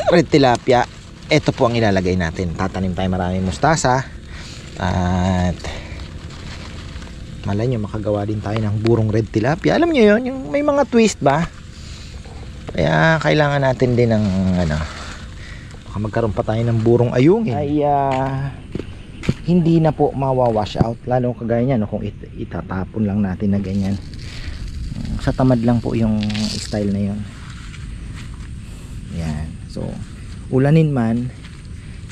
red tilapia. Ito po ang ilalagay natin. Tatanim tayo maraming mustasa. At malay nyo, makagawa din tayo ng burong red tilapia. Alam nyo yun, yung may mga twist ba? Kaya kailangan natin din ng baka magkaroon pa tayo ng burong ayungin ay hindi na po mawawash out. Lalo kagaya niya, no, kung itatapon lang natin na ganyan. Sa tamad lang po yung style na yun. Yan. So ulanin man,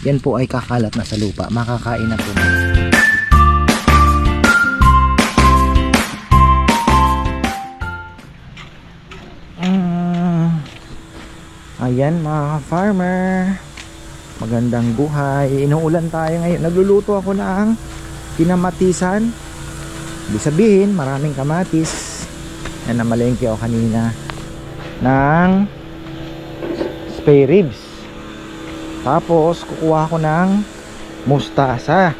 yan po ay kakalat na sa lupa. Makakain na po. Ayan mga farmer, magandang buhay. Inuulan tayo ngayon. Nagluluto ako ng kinamatisan. Ibig sabihin maraming kamatis. Yan, namalengke ako kanina ng spare ribs. Tapos kukuha ko ng mustasa.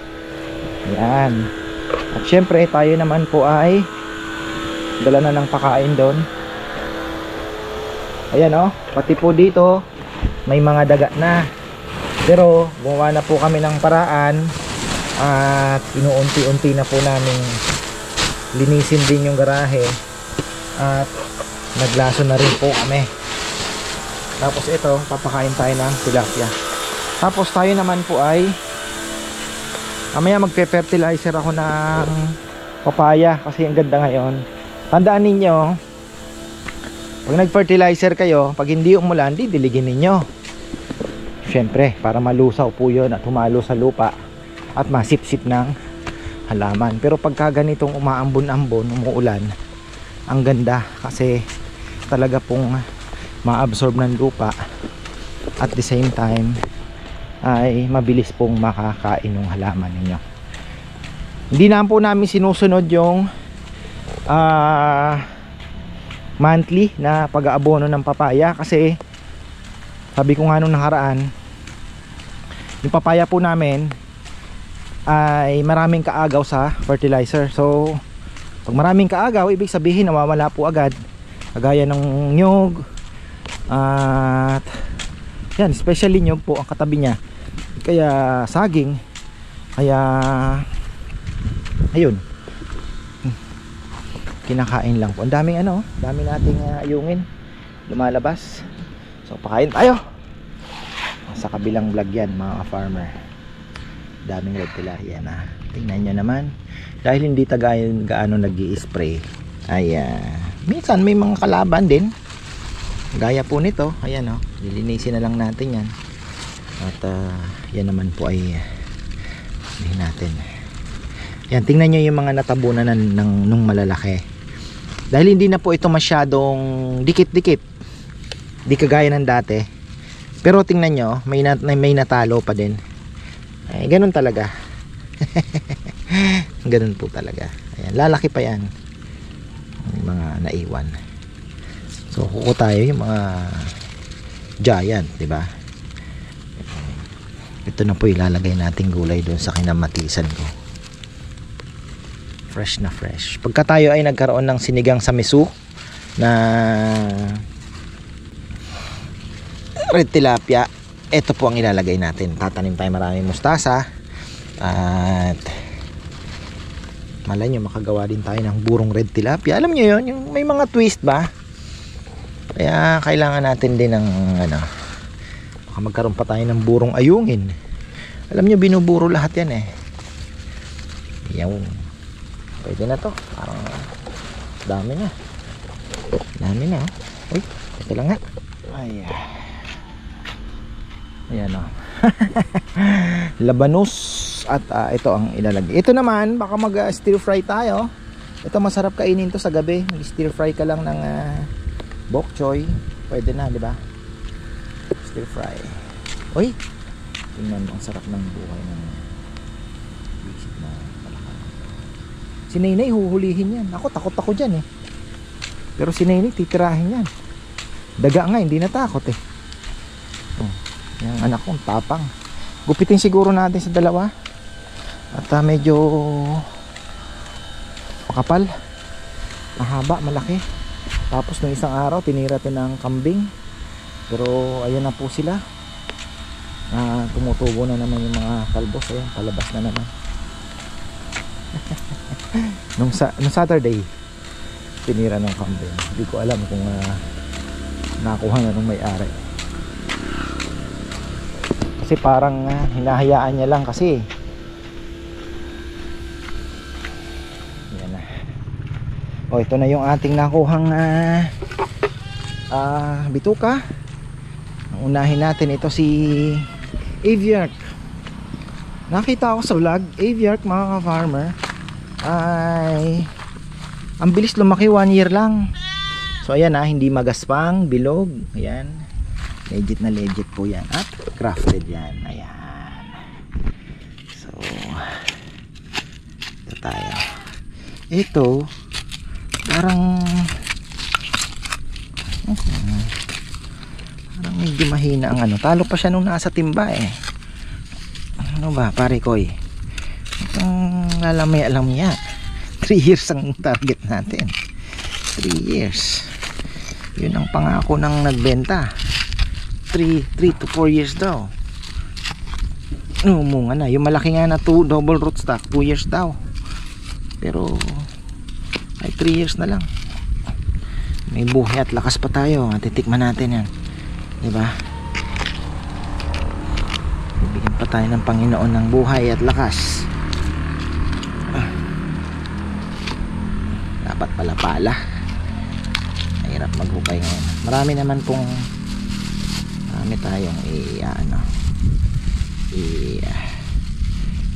Ayan. At syempre tayo naman po ay dala na ng pakain doon. Ayan o, pati po dito may mga daga na. Pero gumawa na po kami ng paraan at inuunti-unti na po namin linisin din yung garahe. At naglaso na rin po kami. Tapos ito, papakain tayo ng tilapia. Tapos tayo naman po ay mamaya magpe-fertilizer ako ng papaya kasi ang ganda ngayon. Tandaan ninyo, pag nag-fertilizer kayo, pag hindi umulan, didiligin ninyo. Siyempre, para malusaw po yun at humalo sa lupa at masipsip ng halaman. Pero pagka ganitong umaambon-ambon, umuulan, ang ganda kasi talaga pong ma-absorb ng lupa at the same time ay mabilis pong makakain ng halaman ninyo. Hindi na po namin sinusunod yung monthly na pag-aabono ng papaya kasi sabi ko nga nung nakaraan, yung papaya po namin ay maraming kaagaw sa fertilizer. So pag maraming kaagaw, ibig sabihin nawawala po agad, kagaya ng nyug at yan, especially nyug po ang katabi niya, kaya saging, kaya ayun, kinakain lang po. Ang daming dami nating ayungin lumalabas. So pakain tayo. Sa kabilang vlog yan mga farmer. Daming red tilapia na. Tingnan nyo naman. Dahil hindi gaano nag-i-spray ay minsan may mga kalaban din. Gaya po nito. Ayan lilinisin na lang natin yan. At yan naman po ay hindi natin. Yan, tingnan nyo yung mga natabunan nung malalaki. Dahil hindi na po ito masyadong dikit-dikit, di kagaya ng dati. Pero tingnan nyo, may natalo pa din. Ganun talaga. Ganun po talaga. Ayan, lalaki pa yan, yung mga naiwan. So kuko tayo yung mga giant, di ba? Ito na po ilalagay nating gulay doon sa kinamatisan ko. Fresh na fresh. Pagka tayo ay nagkaroon ng sinigang sa miso na red tilapia, ito po ang ilalagay natin. Tatanim tayo maraming mustasa. At malay nyo, makagawa din tayo ng burong red tilapia. Alam nyo yun, yung may mga twist ba? Kaya kailangan natin din ng baka magkaroon pa tayo ng burong ayungin. Alam nyo, binuburo lahat yan Yaw. Pwede na to. Parang dami na. Dami na. Uy, ito lang nga. Ayan labanos. At ito ang ilalagay. Ito naman, baka mag stir fry tayo. Ito masarap kainin to sa gabi. Mag stir fry ka lang ng bok choy. Pwede na, di ba? Stir fry. Uy, tingnan mo, ang sarap ng buhay ng visit na palakal. Si Nainay huhulihin yan. Ako, takot ako dyan Pero si Nainay titirahin yan. Daga nga, hindi natakot Yung anak ko, tapang. Gupitin siguro natin sa dalawa. At medyo makapal, mahaba, malaki. Tapos nung isang araw tinira natin ng kambing. Pero ayan na po sila. Tumutubo na naman yung mga talbos. Ayan, palabas na naman. nung Saturday tinira ng kambing. Hindi ko alam kung nakuha na nung may-ari, kasi parang hinahayaan niya lang kasi. Yan na. O, ito na yung ating nakuhang bituka. Ang unahin natin, ito si Aviark. Nakita ko sa vlog, Aviark mga ka-farmer, ay ang bilis lumaki, 1 year lang. So ayan hindi magaspang, bilog. Ayan, legit na legit po yan at crafted yan. Ayan. So ito tayo. Ito parang medyo mahina ang talo pa siya nung nasa timba Ano ba pare koy, itong lalamay alam niya. 3 years ang target natin. 3 years. Yun ang pangako ng nagbenta. 3 to 4 years daw. Umunga na. Yung malaki nga na double rootstock, 2 years daw. Pero ay 3 years na lang. May buhay at lakas pa tayo. Titikman natin yan. Diba? Bibigyan pa tayo ng Panginoon ng buhay at lakas. Dapat pala mahirap maghukay ngayon. Marami naman pong tayong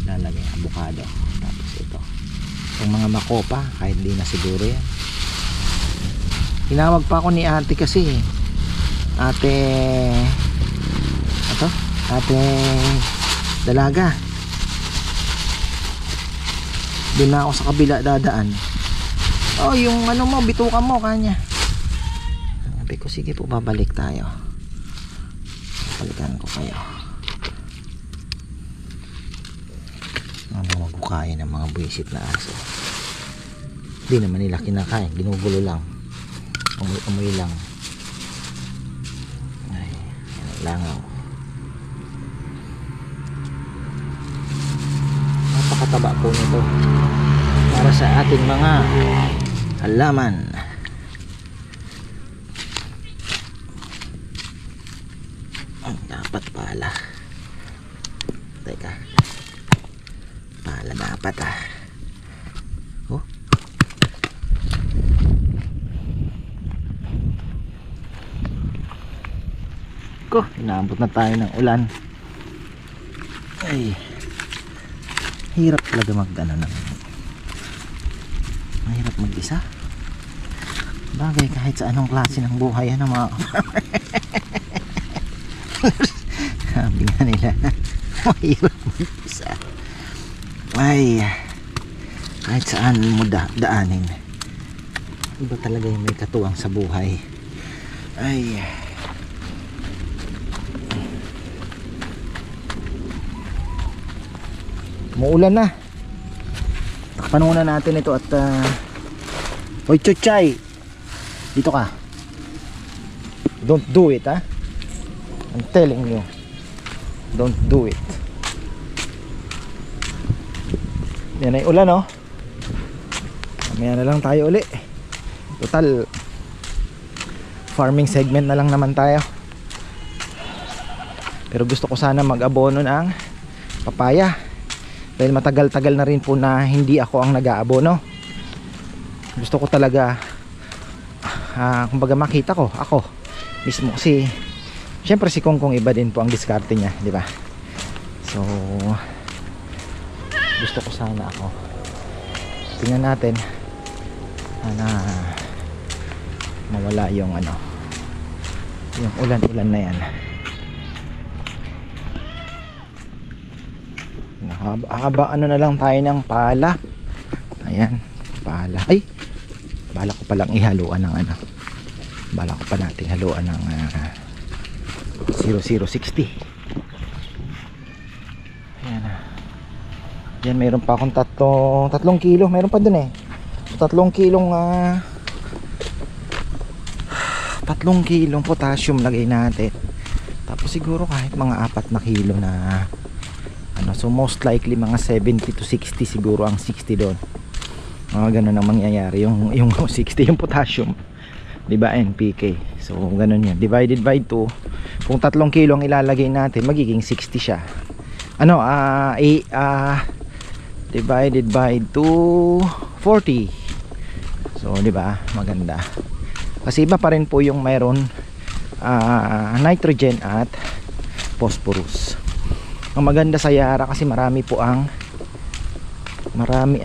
lalagay avocado. Tapos ito yung mga makopa, kahit di na siguro yan. Tinawag pa ako ni ate kasi ate dalaga. Doon na ako sa kabila dadaan. Yung mo, bituka mo kanya. Sabi ko, sige po, babalik tayo. Balikan ko kayo. Magbukain ng mga buwisit na aso. Hindi naman nila kinakain, ginugulo lang. Amoy lang. Ay, langaw. Napakataba po nito para sa ating mga halaman. Dapat pala. Teka. Pala dapat Oh. Ko, inaabot na tayo ng ulan. Ay. Hirap talaga mahirap mag-isa. Bagay kahit sa anong klase ng buhay mga sabi nga nila mahirap mag-isa. Ay, kahit saan mo daanin, iba talaga yung may katuwang sa buhay. Ay, muulan na. Takpan muna natin ito at Hoy Chuchay, dito ka. Don't do it I'm telling you, don't do it. Yan ay ulan mamaya na lang tayo uli. Total farming segment na lang naman tayo. Pero gusto ko sana mag-abono ng papaya, dahil matagal-tagal na rin po na hindi ako ang nag-aabono. Gusto ko talaga kumbaga makita ko ako mismo, kasi syempre si Kongkong iba din po ang diskarte niya, di ba? So gusto ko sana ako. Tingnan natin na mawala yung yung ulan-ulan na yan. Haba na lang tayo ng pala. Ayan, pala. Ay, bala ko palang ihaluan ng bala ko pa natin haluan ng 0060. Ayan. Yan, mayroon pa akong 3 kilo. Mayroon pa dun 3 kilong 3 kilong potassium lagay natin. Tapos siguro kahit mga 4 na kilo na ano, so most likely mga 70 to 60 siguro ang 60 doon. Mga ganun ang mangyayari. Yung 60 yung potassium, diba, NPK. So ganun yun, divided by 2. Kung 3 kilo ang ilalagay natin, magiging 60 siya. Ano, divided by 2, 40. So diba, maganda. Kasi iba pa rin po yung mayroon nitrogen at phosphorus. Ang maganda sa Yara kasi marami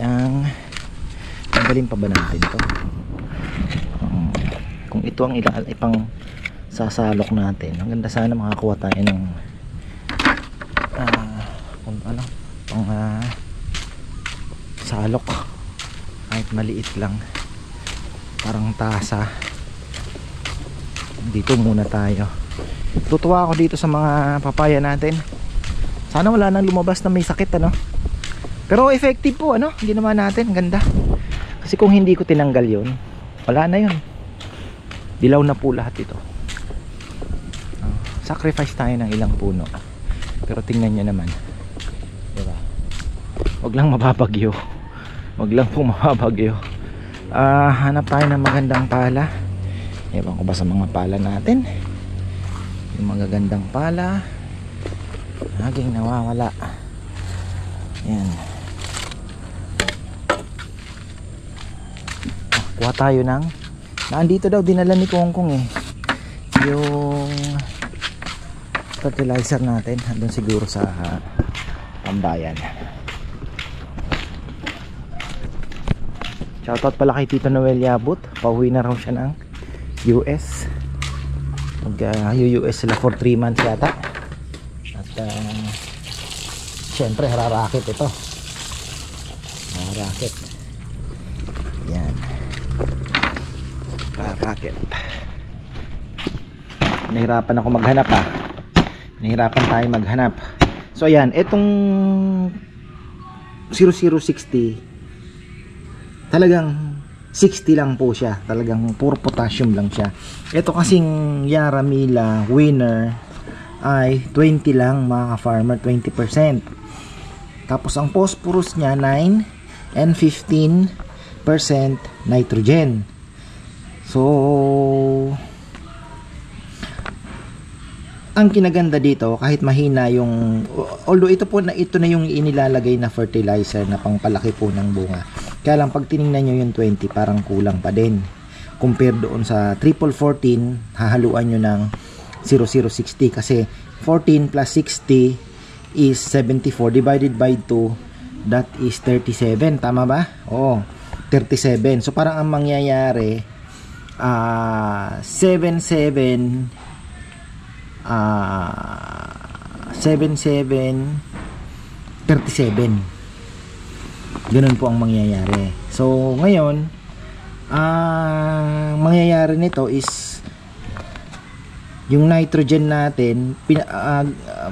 ang tanggalin pa ba natin to? Kung ito ang ipang sasalok natin, ang ganda sana makakuha tayo ng kung ano, pang salok kahit maliit lang, parang tasa. Dito muna tayo. Tutuwa ako dito sa mga papaya natin. Sana wala nang lumabas na may sakit, ano. Pero effective po, ano, ginawa natin, ganda. Kasi kung hindi ko tinanggal yun, wala na yun, dilaw na po lahat ito. Sacrifice tayo ng ilang puno, pero tingnan nyo naman, diba? Wag lang mababagyo, wag lang pong mababagyo. Hanap tayo ng magandang pala. Ewan ko ba sa mga pala natin, yung magagandang pala laging nawawala. Yan, kuha tayo ng naandito daw, dinala ni Kongkong yung fertilizer natin, andun siguro sa Tambayan. Shoutout pala kay Tito Noel Yabut, pauwi na raw siya ng US. US sila for 3 months yata. At syempre hararakit ito, hararakit. Yan, hararakit. Nahirapan ako maghanap, nahirapan tayo maghanap. So ayan, itong 0060 talagang 60 lang po siya, talagang puro potassium lang siya. Ito kasing Yara Mila Winner ay 20 lang mga farmer, 20%. Tapos ang phosphorus niya 9 and 15% nitrogen. So ang kinaganda dito, kahit mahina yung, although ito na yung inilalagay na fertilizer na pangpalaki po ng bunga, kaya lang pag tiningnan nyo yung 20 parang kulang pa din compared doon sa 14 hahaluan nyo ng 0060, kasi 14 plus 60 is 74 divided by 2, that is 37, tama ba? Oo, 37. So parang ang mangyayari 77 37. Ganun po ang mangyayari. So ngayon mangyayari nito is yung nitrogen natin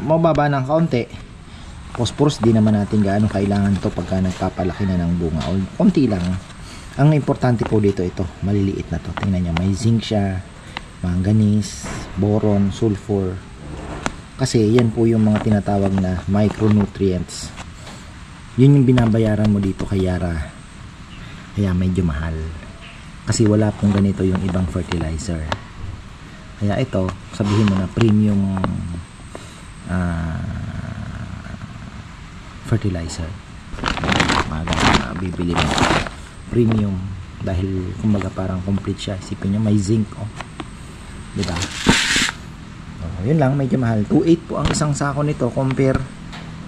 mababa ng kaunti. Phosphorus di naman natin gaano kailangan to pagka nagpapalaki na ng bunga, o konti lang. Ang importante po dito, ito maliliit na to, tingnan nyo, may zinc siya, manganese, boron, sulfur, kasi yan po yung mga tinatawag na micronutrients. Yun yung binabayaran mo dito kay Yara, kaya medyo mahal, kasi wala pong ganito yung ibang fertilizer. Kaya ito, sabihin mo na premium fertilizer, bibili mo premium dahil kumbaga parang complete siya. Isipin nyo may zinc, diba? Yun lang, medyo mahal. 2.8 po ang isang sako nito compare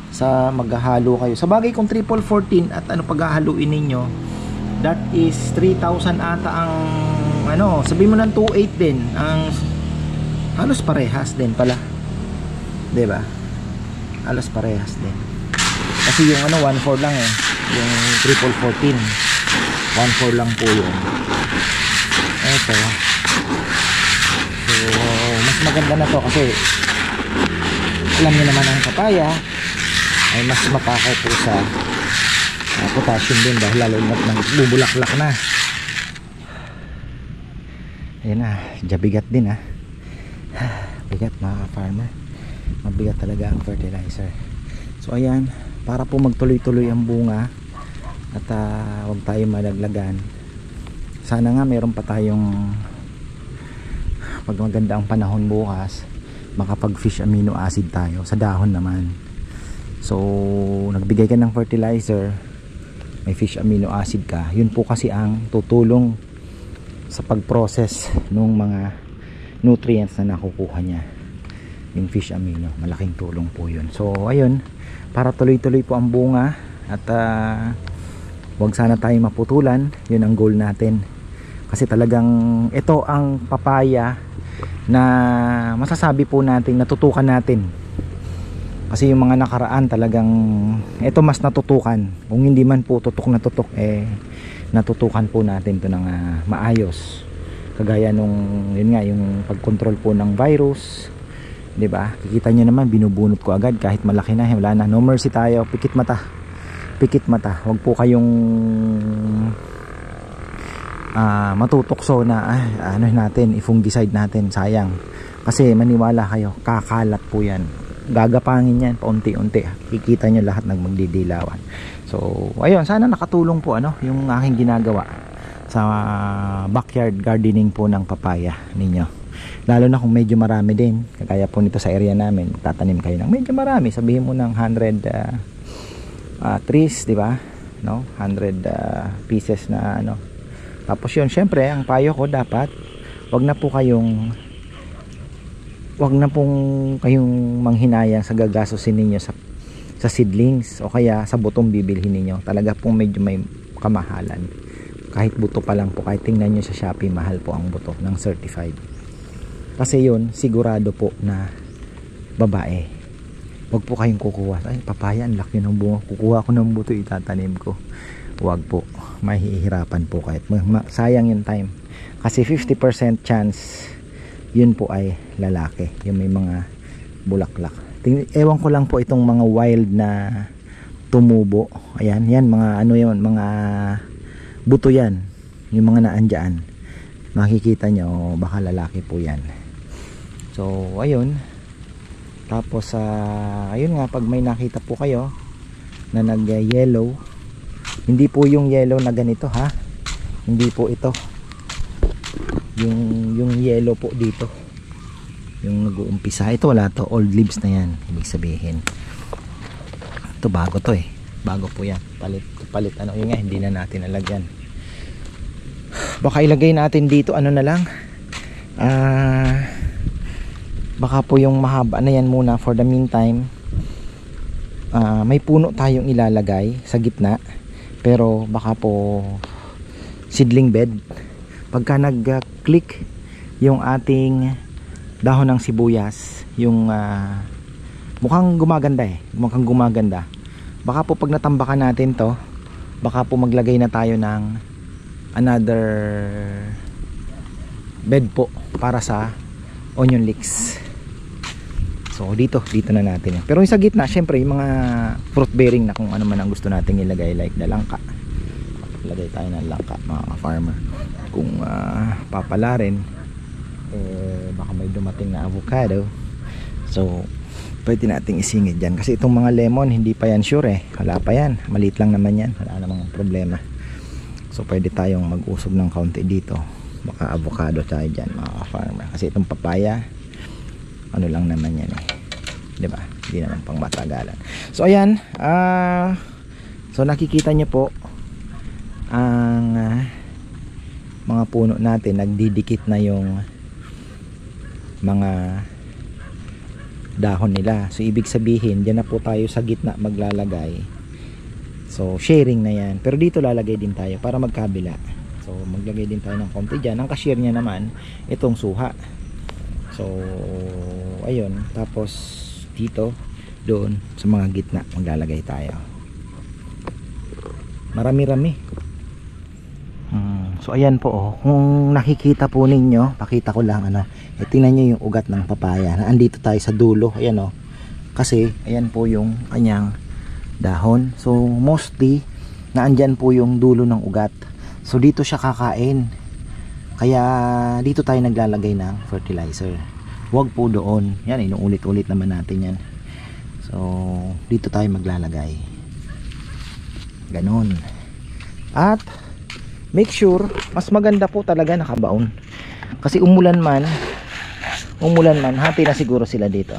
sa maghahalo kayo. Sa bagay kung triple 14 at ano paghahaluin ninyo, that is 3,000 ata ang ano, sabihin mo ng 2.8 din, ang halos parehas din pala, diba? Halos parehas din, kasi yung ano 1.4 lang yung triple 14, 1.4 lang po yun. Ito, so mas maganda na to kasi alam niyo naman ang papaya ay mas mapakaw po sa potassium din, dahil lalo na nagbubulaklak na. Ayan na, jabigat din mabigat mga farmer, mabigat talaga ang fertilizer. So ayan, para po magtuloy-tuloy ang bunga at huwag tayo malaglagan, sana nga meron pa tayong, pag maganda ang panahon bukas, makapag fish amino acid tayo sa dahon naman. So nagbigay ka ng fertilizer, may fish amino acid ka, yun po kasi ang tutulong sa pag-process ng mga nutrients na nakukuha niya, yung fish amino. Malaking tulong po yun. So ayun, para tuloy-tuloy po ang bunga at wag sana tayo maputulan, yun ang goal natin. Kasi talagang ito ang papaya na masasabi po natin natutukan natin. Kasi yung mga nakaraan talagang ito mas natutukan. Kung hindi man po tutok na tutok, natutukan po natin to ng maayos. Kagaya nung yun nga, yung pagkontrol po ng virus, 'di ba? Kikita niyo naman, binubunot ko agad kahit malaki na, wala na. No mercy tayo, pikit mata. Pikit mata. Huwag po kayong matutokso na ano natin, i-fungicide natin, sayang. Kasi maniwala kayo, kakalat po 'yan. Gagapangin yan paunti-unti, kikita nyo lahat ng magdidilawan. So ayun, sana nakatulong po yung aking ginagawa sa backyard gardening po ng papaya ninyo, lalo na kung medyo marami din, kagaya po nito sa area namin. Tatanim kayo ng medyo marami, sabihin mo ng 100 trees, di ba, no? 100 pieces na tapos yun, syempre ang payo ko, dapat wag na pong kayong manghinayang sa gagastusin ninyo sa seedlings o kaya sa butong bibilhin ninyo. Talaga pong medyo may kamahalan. Kahit buto pa lang po, kahit tingnan nyo sa Shopee, mahal po ang buto ng certified. Kasi yun, sigurado po na babae. Huwag po kayong kukuha, ay papaya, ang laki ng bunga, kukuha ko ng buto, itatanim ko. Huwag po, mahihirapan po kahit sayang yung time. Kasi 50% chance yun po ay lalaki, yung may mga bulaklak. Ewan ko lang po itong mga wild na tumubo. Ayan, yan mga yun, mga buto yan, yung mga naandyan. Makikita nyo, baka lalaki po yan. So ayun, tapos ayun nga, pag may nakita po kayo na nag yellow, hindi po yung yellow na ganito ha, hindi po ito, yung yellow po dito, yung nag-uumpisa, ito wala to, old leaves na yan, ibig sabihin ito bago to bago po yan, palit yun nga, hindi na natin nalagyan. Baka ilagay natin dito na lang, baka po yung mahaba na yan muna for the meantime. May puno tayong ilalagay sa gitna, pero baka po seedling bed. Pagka nag-click yung ating dahon ng sibuyas, yung mukhang gumaganda, baka po pag natambakan natin to, baka po maglagay na tayo ng another bed po para sa onion leeks. So dito na natin. Pero yung sa gitna, syempre yung mga fruit bearing na kung ano man ang gusto nating ilagay, like na langka, lagay tayo ng langka mga farmer. Kung papala rin, baka may dumating na avocado, so pwede nating isingit dyan. Kasi itong mga lemon, hindi pa yan sure wala pa yan, maliit lang naman yan, wala namang problema. So pwede tayong mag-usog ng kaunti dito, baka avocado tayo dyan mga farmer. Kasi itong papaya, ano lang naman yan diba, hindi naman pang matagalan. So ayan, so nakikita nyo po ang mga puno natin, nagdidikit na yung mga dahon nila. So ibig sabihin, diyan na po tayo sa gitna maglalagay. So sharing na yan, pero dito lalagay din tayo para magkabila. So maglagay din tayo ng konti dyan. Ang cashier nya naman itong suha. So ayun, tapos dito, doon sa mga gitna maglalagay tayo. Marami-rami. So ayan po kung nakikita po ninyo, pakita ko lang tingnan nyo yung ugat ng papaya. Andito tayo sa dulo, ayan kasi ayan po yung kanyang dahon. So mostly naandyan po yung dulo ng ugat. So dito siya kakain. Kaya dito tayo naglalagay ng fertilizer. huwag po doon. Yan, inuulit-ulit naman natin yan. So dito tayo maglalagay, ganon. At make sure, mas maganda po talaga nakabaon, kasi umulan man, hati na siguro sila dito.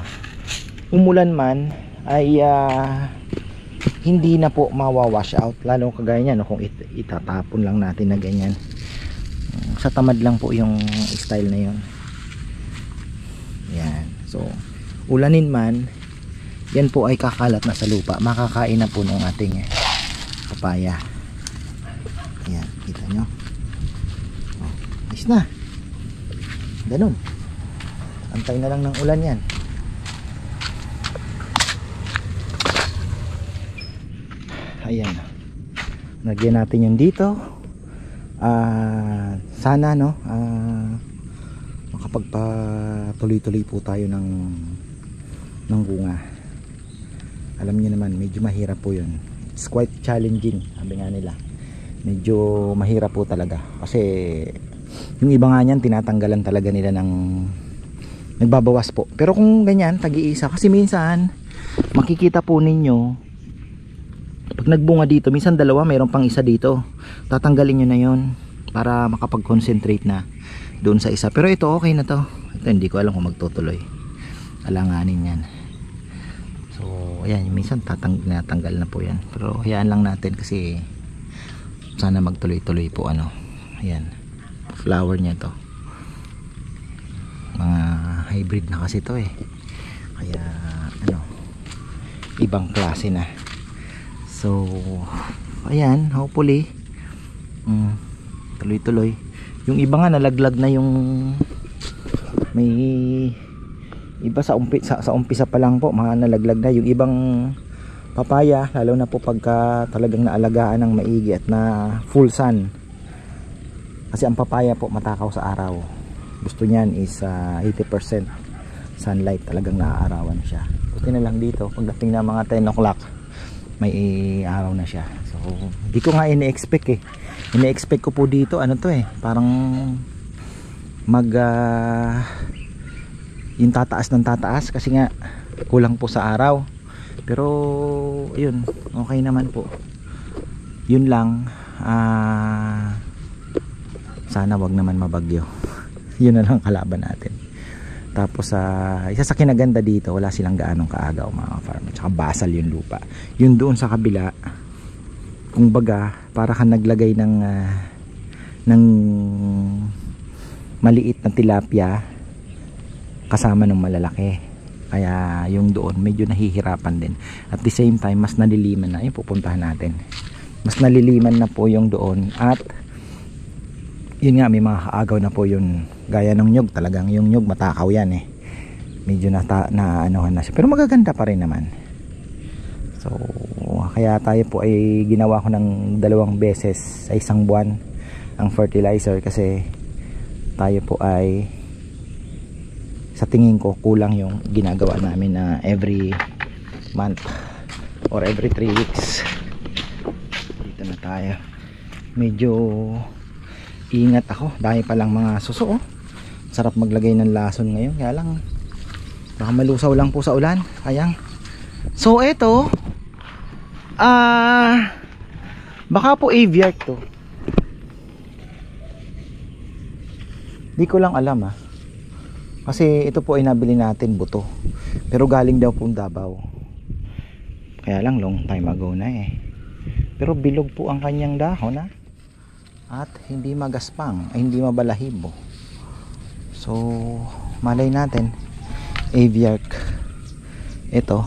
Umulan man ay hindi na po mawawash out, lalo kagaya niyan, no, kung itatapon lang natin na ganyan. Sa tamad lang po yung style na yun. Yan, so ulanin man, yan po ay kakalat na sa lupa, makakain na po ng ating papaya. Yan, kita nyo, oh, ayos na, ganun. Antay na lang ng ulan yan. Ayan, lagyan natin yung dito. Sana no, makapagpatuloy-tuloy po tayo ng bunga. Alam niyo naman, medyo mahirap po yun. It's quite challenging, sabi nga nila. Medyo mahirap po talaga, kasi yung iba nga niyan tinatanggalan talaga nila ng, nagbabawas po. Pero kung ganyan, tag-iisa, kasi minsan makikita po ninyo pag nagbunga dito, minsan dalawa, mayroon pang isa dito, tatanggalin nyo na yon para makapag-concentrate na doon sa isa. Pero ito okay na to. Ito hindi ko alam kung magtutuloy, alanganin yan. So ayan, minsan natanggal na po yan, pero hayaan lang natin, kasi sana magtuloy-tuloy po. Ano, ayan, flower niya to, mga hybrid na kasi to kaya ano, ibang klase na. So ayan, hopefully tuloy-tuloy. Yung iba nga nalaglag na, yung may iba sa umpisa pa lang po mga nalaglag na. Yung ibang papaya, lalo na po pagka talagang naalagaan ng maigi at na full sun, kasi ang papaya po matakaw sa araw. Gusto niyan is 80% sunlight, talagang naaarawan siya. Buti na lang dito, pagdating na mga 10 o'clock may araw na siya. So hindi ko nga ini-expect ini-expect ko po dito ano to parang yung tataas ng tataas, kasi nga kulang po sa araw. Pero yun, okay naman po. Yun lang, sana wag naman mabagyo. Yun na lang kalaban natin. Tapos isa sa kinaganda dito, wala silang gaanong kaagaw mga farmer, tsaka basal yung lupa. Yun doon sa kabila, kung baga para kang naglagay ng maliit na tilapia kasama ng malalaki. Kaya yung doon medyo nahihirapan din. At the same time, mas naliliman na yung pupuntahan natin. Mas naliliman na po yung doon. At yun nga, may mga kaagaw na po yun. Gaya ng nyug, talagang yung nyug matakaw yan medyo na anuhan na siya, pero magaganda pa rin naman. So kaya tayo po ay ginawa ko ng 2 beses sa isang buwan ang fertilizer, kasi tayo po ay, sa tingin ko, kulang yung ginagawa namin na every month or every 3 weeks. Dito na tayo, medyo ingat ako, dahil palang mga suso. Sarap maglagay ng lason ngayon, kaya lang baka malusaw lang po sa ulan, sayang. So eto, baka po aviark to, di ko lang alam kasi ito po ay nabili natin buto, pero galing daw pong Davao, kaya lang long time ago na pero bilog po ang kanyang dahon at hindi magaspang, ay hindi mabalahibo. So malay natin aviark ito.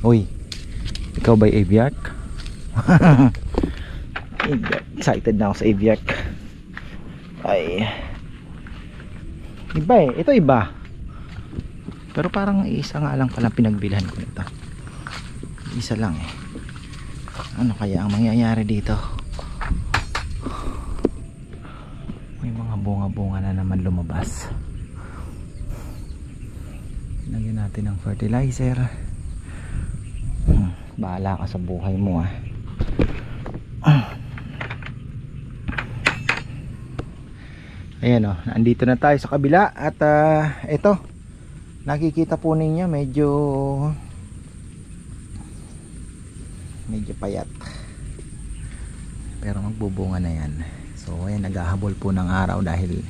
Uy, ikaw ba aviark? Excited na ako sa aviark. Ay, iba ito iba, pero parang isa nga lang pala pinagbilhan ko nito, isa lang ano kaya ang mangyayari dito? May mga bunga-bunga na naman lumabas. Lagyan natin ng fertilizer. Bahala ka sa buhay mo Ayan o, andito na tayo sa kabila. At ito, nakikita po ninyo medyo payat, pero magbubunga na yan. So ayan, naghahabol po ng araw dahil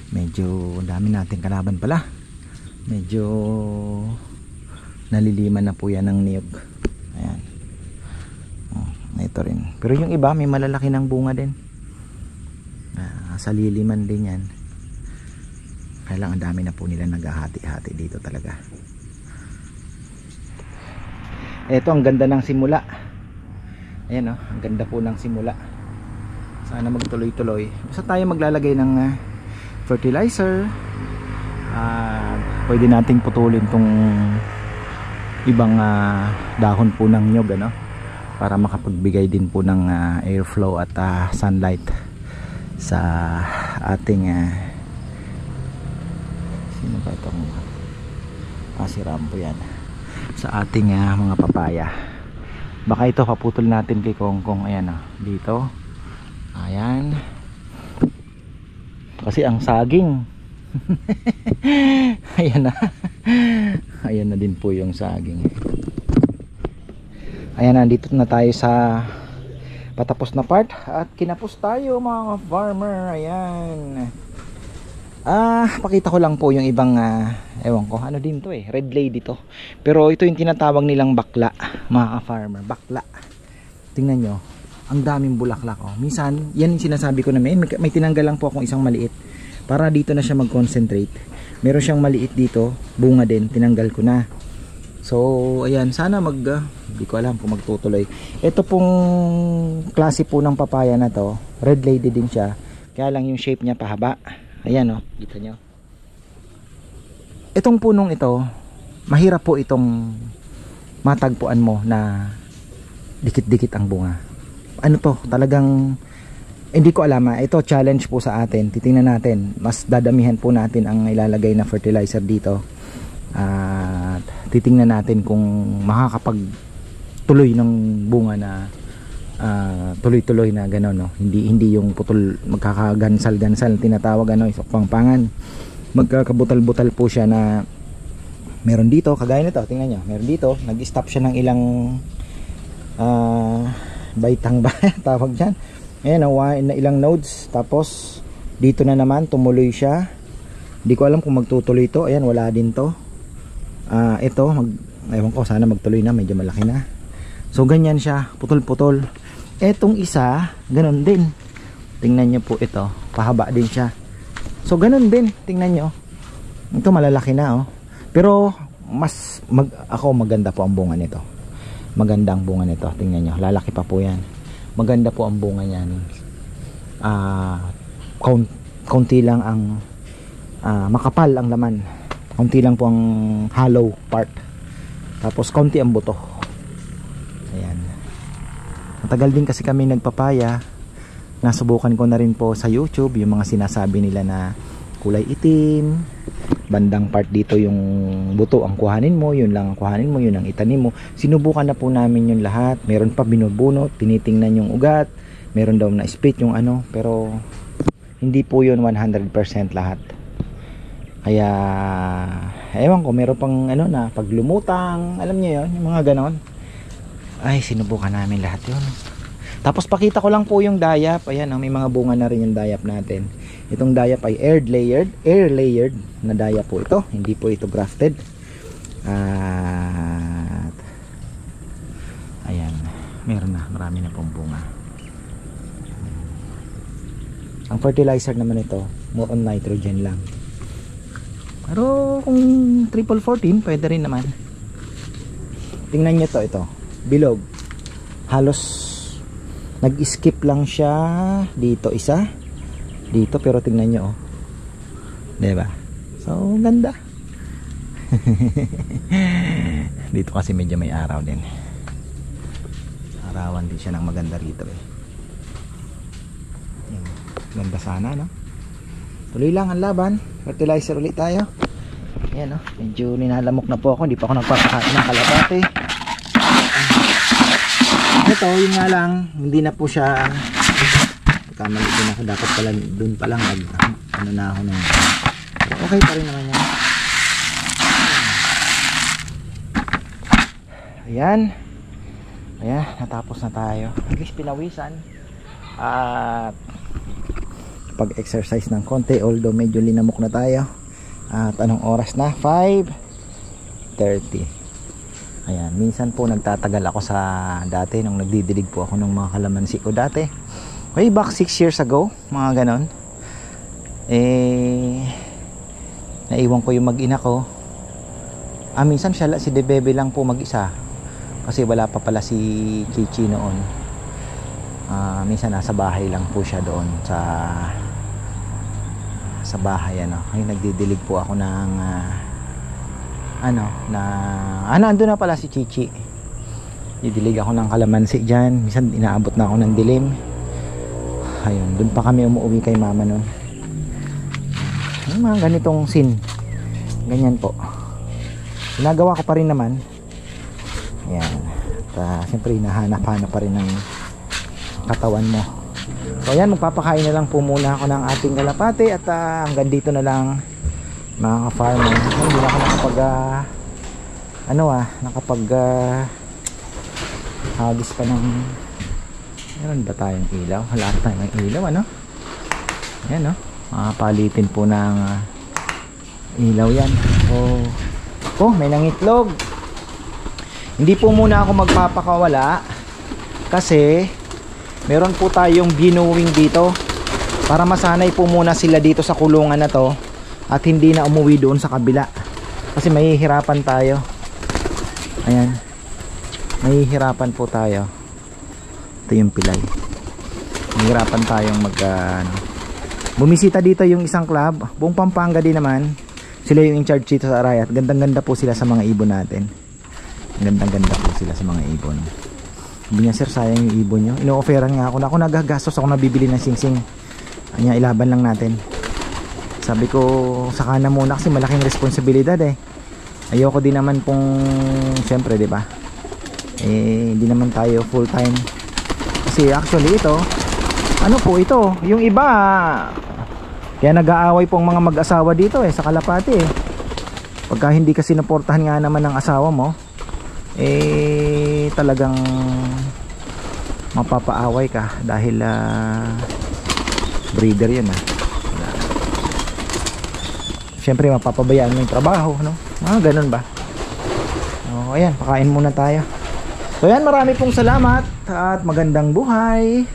medyo dami nating kalaban pala. Medyo naliliman na po yan ng niyog. Ayan, ito rin, pero yung iba may malalaki ng bunga din. Sa liliman din yan. Kailangan dami na po nila naghahati-hati dito talaga. Ito ang ganda ng simula. Ayan o, ang ganda po ng simula. Sana magtuloy-tuloy. Basta tayo maglalagay ng fertilizer. Pwede nating putulin tong ibang dahon po ng nyog, ano, para makapagbigay din po ng airflow at sunlight sa ating sino ba itong si Rambo yan, sa ating mga papaya. Baka ito paputol natin kay Kongkong. Ayan dito, ayan, kasi ang saging ayan na ayan na din po yung saging. Ayan, nandito na tayo sa patapos na part at kinapos tayo mga farmer. Ayan, pakita ko lang po yung ibang ewan ko ano din to red lady to, pero ito yung tinatawag nilang bakla mga farmer, bakla. Tingnan nyo, ang daming bulaklak minsan yan yung sinasabi ko na may tinanggal lang po akong isang maliit para dito na siya mag-concentrate. Meron siyang maliit dito, bunga din, tinanggal ko na. So ayan, sana hindi ko alam kung magtutuloy. Ito pong klase po ng papaya na to, red lady din siya, kaya lang yung shape niya pahaba. Ayan kita nyo. Itong punong ito, mahirap po itong matagpuan mo na dikit-dikit ang bunga. Ano to, talagang hindi ko alam. Ito challenge po sa atin. Titingnan natin, mas dadamihan po natin ang ilalagay na fertilizer dito. At titingnan natin kung makakapagtuloy ng bunga na tuloy-tuloy na gano'n, no? Hindi yung putol, magkakagansal-gansal tinatawag, pangpangan. Magkakabutal-butal po siya na meron dito, kagaya nito, tingnan nyo, meron dito, nag-stop siya ng ilang baitang ba tawag dyan. Ayan, na ilang nodes, tapos dito na naman tumuloy siya. Hindi ko alam kung magtutuloy to. Ayan, wala din to. Ito, ewan ko, sana magtuloy na, medyo malaki na. So ganyan siya, putol-putol. Etong isa, ganun din. Tingnan nyo po ito, pahaba din siya. So ganun din, tingnan nyo. Ito malalaki na pero ako maganda po ang bunga nito. Maganda ang bunga nito, tingnan nyo, lalaki pa po yan. Maganda po ang bunga niyan. Kaunti lang ang makapal ang laman. Kaunti lang po ang hollow part. Tapos kaunti ang buto. Ayan. Matagal din kasi kami nagpapaya. Nasubukan ko na rin po sa YouTube yung mga sinasabi nila na kulay itim, bandang part dito yung buto ang kuhanin mo, yun lang ang kuhanin mo, yun ang itanim mo. Sinubukan na po namin yung lahat. Meron pa binubunot, tinitingnan yung ugat, meron daw na split yung pero hindi po yun 100% lahat. Kaya ewan ko, meron pang na paglumutang, alam niyo yun, yung mga ganon. Ay, sinubukan namin lahat yun. Tapos pakita ko lang po yung dayap. Ayan, may mga bunga na rin yung dayap natin. Itong dayap ay air layered na dayap po ito, hindi po ito grafted. At ayan, meron na, marami na pong bunga. Ang fertilizer naman ito, more on nitrogen lang. Pero kung triple 14, pwede rin naman. Tingnan nyo ito, bilog. Halos nag-skip lang siya dito isa. Dito, pero tingnan nyo diba? So, ganda. Dito kasi medyo may araw din. Arawan din siya ng maganda rito Ganda sana, no? Tuloy lang ang laban. Fertilizer ulit tayo. Ayan, medyo ninalamok na po ako. Hindi pa ako nagpapakain ng kalapate. Ito, yun nga lang, hindi na po siya kamali din ako. Dapat pala dun pa lang ano na ako na yun. Okay pa rin naman yan. Ayan. Ayan, natapos na tayo. At least pinawisan. At pag-exercise ng konti, although medyo linamok na tayo. At anong oras na? 5:30. Ayan, minsan po nagtatagal ako sa dati nung nagdidilig po ako ng mga kalamansi ko dati. Way back 6 years ago, mga ganon. Naiwan ko yung mag-ina ko. Minsan siya, si Debebe lang po mag-isa. Kasi wala pa pala si Chichi noon. Minsan nasa bahay lang po siya doon sa bahay ano. Ay nagdidilig po ako ng ando na pala si Chichi. Didilig ako ng kalamansi diyan. Minsan inaabot na ako ng dilim. Ayun, doon pa kami umuwi kay mama noon. Mga ganitong scene. Ganyan po. Ginagawa ko pa rin naman. Ayan. At siyempre hinahanap-hanap pa rin ng katawan mo. So ayan, magpapakain na lang po muna ako ng ating kalapate. At hanggang dito na lang mga ka-farmer. Hindi na ako nakapag hagis pa ng meron ba tayong ilaw? Wala tayong ilaw ano? Ayan no, makapalitin po ng ilaw yan. So may nangitlog. Hindi po muna ako magpapakawala kasi meron po tayong binuwing dito para masanay po muna sila dito sa kulungan na to at hindi na umuwi doon sa kabila kasi mahihirapan tayo. Ayan, mahihirapan po tayo. Ito yung pilay. Mahihirapan tayong bumisita dito yung isang club, buong Pampanga din naman. Sila yung in charge dito sa Arayat. Gandang-ganda po sila sa mga ibon natin. Gandang-ganda po sila sa mga ibon. Sabi niya, sir, sayang yung ibon nyo. Ino-offeran nga ako na ako nagagastos ako nabibili ng singsing. Kanya ilaban lang natin. Sabi ko, saka na muna kasi malaking responsibilidad eh. Ayoko din naman pong siyempre, di ba? Hindi naman tayo full time. Kasi actually ito, ano po ito? Yung iba, kaya nag-aaway po ang mga mag-asawa dito sa kalapati eh. Pagka hindi kasi naportahan nga naman ng asawa mo, talagang mapapaaway ka dahil breeder yun Siyempre mapapabayaan mo yung trabaho, no? Ganun ba? Ayan, pakain muna tayo. So ayan, marami pong salamat at magandang buhay.